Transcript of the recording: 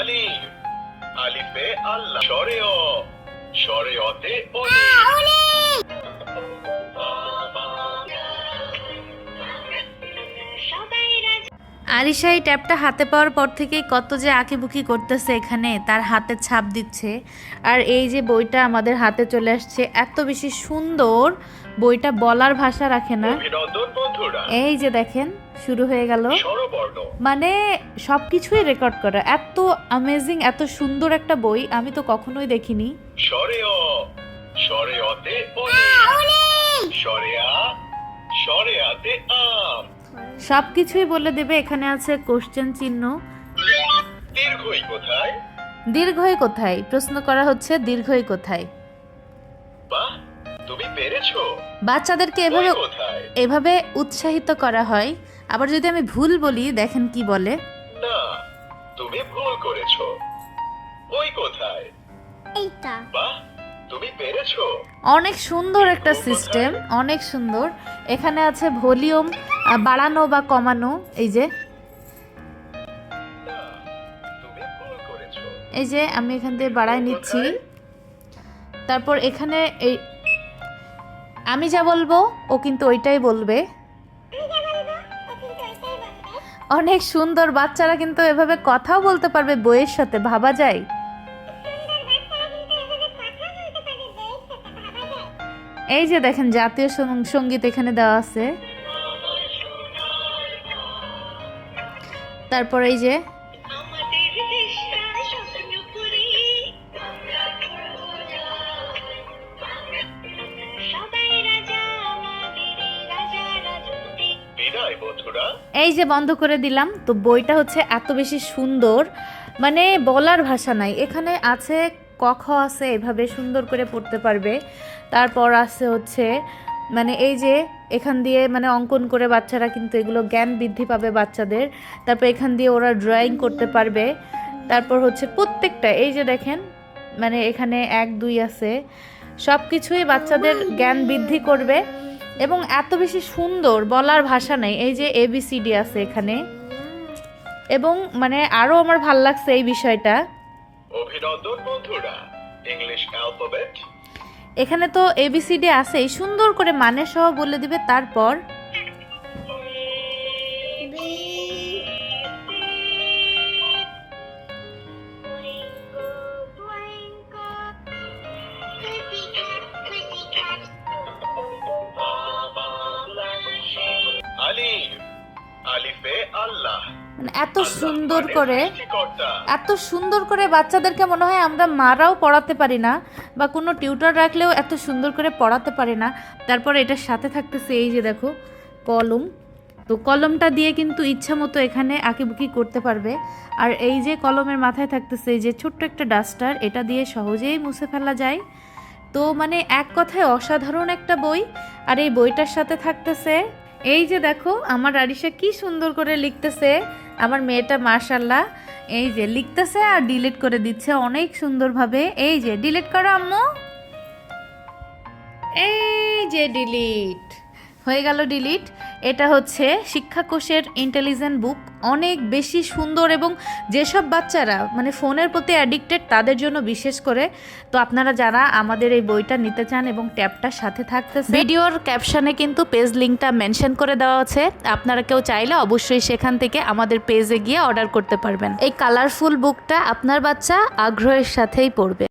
আলিফ আলিফে আল্লাহ শরে অ শরে অতে অলি আরিশা এই ট্যাবটা হাতে পাওয়ার পর থেকেই কত যে আঁকিবুকি করতেছে, এখানে তার হাতের ছাপ দিচ্ছে। আর এই যে বইটা আমাদের হাতে চলে আসছে, এত বেশি সুন্দর বইটা, বলার ভাষা রাখে না। অভিনন্দন বন্ধুরা, এই যে দেখেন শুরু হয়ে গেল, স্বরবর্ণ মানে সবকিছুই রেকর্ড করা। এত অ্যামেজিং, এত সুন্দর একটা বই আমি তো কখনোই দেখিনি। শরে অ শরে অতে অলি শরে আ শরে আতে আম সবকিছুই বলে দেবে। এখানে আছে কোশ্চেন চিহ্ন। দীর্ঘই কোথায়? দীর্ঘই কোথায় প্রশ্ন করা হচ্ছে, দীর্ঘই কোথায়। বাহ, তুমি পেরেছো। বাচ্চাদেরকে ওই কোথায়? এভাবে উৎসাহিত করা হয়। আবার যদি আমি ভুল বলি, দেখেন কি বলে। না, তুমি ভুল করেছো। ওই কোথায়? এইটা বাহ, তুমি পেরেছো। অনেক সুন্দর একটা সিস্টেম, অনেক সুন্দর। এখানে আছে ভলিউম বাড়ানো বা কমানো। এই যে না, তুমি ভুল করেছো। এই যে আমি এখান থেকে বাড়াই নিচ্ছি। তারপর এখানে এই আমি যা বলবো ও কিন্তু ওইটাই বলবে। অনেক সুন্দর, বাচ্চারা কিন্তু এভাবে কথাও বলতে পারবে বইয়ের সাথে, ভাবা যায়। এই যে দেখেন জাতীয় সঙ্গীত এখানে দেওয়া আছে। তারপর এই যে বিদায় বন্ধুরা। এই যে বন্ধ করে দিলাম। তো বইটা হচ্ছে এত বেশি সুন্দর, মানে বলার ভাষা নাই। এখানে আছে ক খ আছে, এভাবে সুন্দর করে পড়তে পারবে। তারপর আছে হচ্ছে মানে এই যে এখান দিয়ে মানে অঙ্কন করে বাচ্চারা কিন্তু এগুলো জ্ঞান বৃদ্ধি পাবে বাচ্চাদের। তারপর এখান দিয়ে ওরা ড্রয়িং করতে পারবে। তারপর হচ্ছে প্রত্যেকটা এই যে দেখেন, মানে এখানে 1 2 আছে, সব কিছুই বাচ্চাদের জ্ঞান বৃদ্ধি করবে। এবং এত বেশি সুন্দর, বলার ভাষা নেই। এই যে ABCD আছে এখানে। এবং মানে আরো আমার ভাল লাগছে এই বিষয়টা। অভিনন্দন বন্ধুরা, ইংলিশ অ্যালফাবেট। এখানে তো ABCD আছে, সুন্দর করে মানে সহ বলে দিবে। তারপর আলিফ আলিফে আল্লাহ। মানে এত সুন্দর করে, সৃষ্টিকর্তা। এত সুন্দর করে বাচ্চাদেরকে মনে হয় আমরা মারাও পড়াতে পারি না, বা কোনো টিউটর রাখলেও এত সুন্দর করে পড়াতে পারি না। তারপর এটার সাথে থাকতেছে এই যে দেখো কলম। তো কলমটা দিয়ে কিন্তু ইচ্ছা মতো এখানে আঁকিবুকি করতে পারবে। আর এই যে কলমের মাথায় থাকতেছে এই যে ছোট্ট একটা ডাস্টার, এটা দিয়ে সহজেই মুছে ফেলা যায়। তো মানে এক কথায় অসাধারণ একটা বই। আর এই বইটার সাথে থাকতেছে এই যে দেখো আমার আরিশা কি সুন্দর করে লিখতেছে। আমার মেয়েটা মাশাআল্লাহ এই যে লিখতেছে আর ডিলিট করে দিচ্ছে অনেক সুন্দরভাবে। এই যে ডিলিট করো আম্মু, এই যে ডিলিট হয়ে গেল, ডিলিট। এটা হচ্ছে শিক্ষা কোষের ইন্টেলিজেন্ট বুক, অনেক বেশি সুন্দর। এবং যেসব বাচ্চারা মানে ফোনের প্রতি অ্যাডিক্টেড তাদের জন্য বিশেষ করে। তো আপনারা যারা আমাদের এই বইটা নিতে চান এবং ট্যাবটার সাথে থাকতেছে, ভিডিওর ক্যাপশনে কিন্তু পেজ লিঙ্কটা মেনশন করে দেওয়া আছে। আপনারা কেউ চাইলে অবশ্যই সেখান থেকে আমাদের পেজে গিয়ে অর্ডার করতে পারবেন। এই কালারফুল বুকটা আপনার বাচ্চা আগ্রহের সাথেই পড়বে।